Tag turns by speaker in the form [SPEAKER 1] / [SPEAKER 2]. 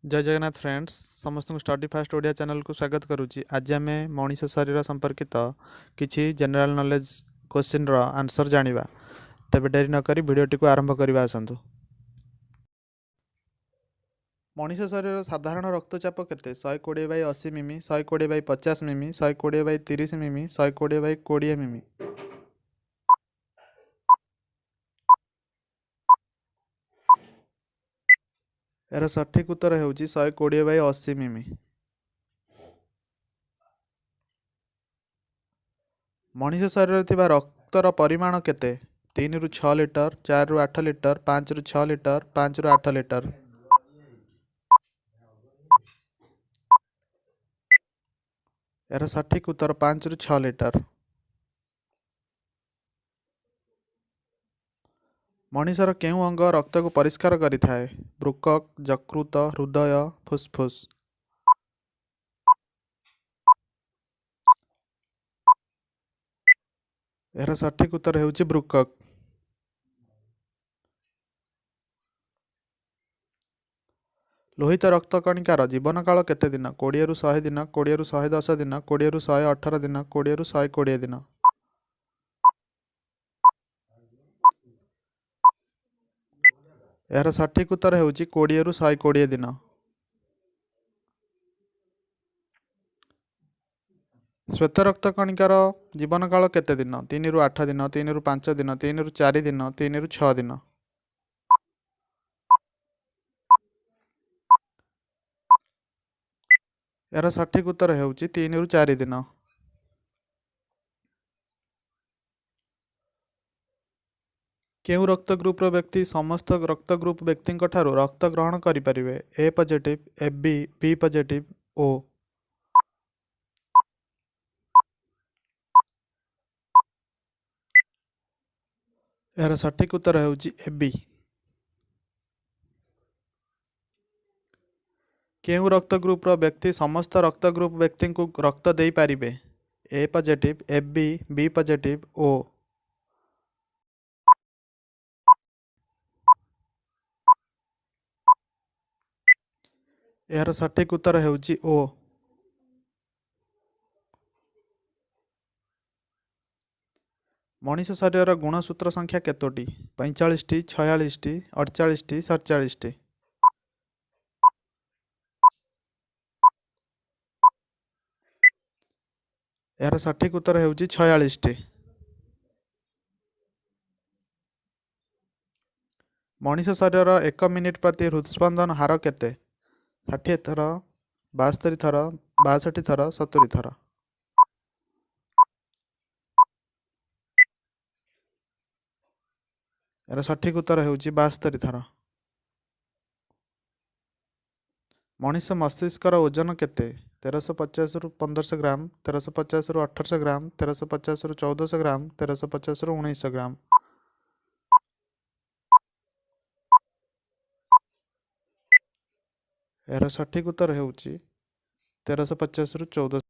[SPEAKER 1] जय जगन्नाथ फ्रेंड्स समस्त study fast Odia channel को स्वागत करुच्ची। आज आम मनीष शरीर संपर्कित किसी जनरल नॉलेज क्वेश्चन रो आंसर जानिबा। तबे डेरी नक भिडियोटी को आरंभ करवा आसतु। मनीष शरीर साधारण रक्तचाप केते 120/80 मिमी, 120/50 मिमी, 120/30 मिमी, 120/20 मिमी। यार सठिक उत्तर होउची 120/80 मिमी। मनीष शरीर थिबा रक्तर परिमाण केते 3 ରୁ 6 लिटर, 4 ରୁ 8 लिटर, 5 ରୁ 6 लिटर, 5 ରୁ 8 लिटर। यार सठिक उत्तर 5 ରୁ 6 लिटर। मनीषर केउं अंग रक्त को परिष्कार करिथाए? बृकक, यकृत, हृदय, फुसफुस। यार सठिक उत्तर हेउची बृकक। लोहित रक्त कणिकार जीवन काल केते दिन? 20 ରୁ 100 दिन, 20 ରୁ 110 दिन, 20 ରୁ 118 दिन, 20 ରୁ 120 दिन। यार सठिक उत्तर हेउची 20 ରୁ 120 दिन। श्वेत रक्त कणिकार जीवन काल केते दिन? 3 ରୁ 8 दिन, 3 ରୁ 5 दिन, 3 ରୁ 4 दिन, 3 ରୁ 6 दिन। यार सठिक उत्तर हेउची 3 ରୁ 4 दिन। केउ रक्त ग्रुप व्यक्ति समस्त रक्त ग्रुप व्यक्ति ठारू रक्त ग्रहण करें? A positive, AB, B positive, O. यार सठिक उत्तर हेउची ए बी। केउ रक्त ग्रुप व्यक्ति समस्त रक्त ग्रुप व्यक्ति को रक्त दे पारिबे? A positive, AB, B positive, O. यार सठिक उत्तर हेउची ओ। मनीष शरीर गुणसूत्र संख्या केतोटी? 45 टी, 46 टी, 48 टी, 47 टी। यार सठिक उत्तर हेउची 46 टी। मनीष शरीर 1 मिनिट प्रति हृदस्पंदन हार केते? 60 थर, 72 थर, 62 थर, 70 थर। यार सठिक उत्तर हेउची 72 थर। मनीष मस्तिष्कर ओजन केते? 1350 ରୁ 1500 ग्राम, 1350 ରୁ 1800 ग्राम, 1350 ରୁ 1400 ग्राम, 1350 ରୁ 1900 ग्राम। यार सठिक उत्तर हेउची 1350 ରୁ 1400।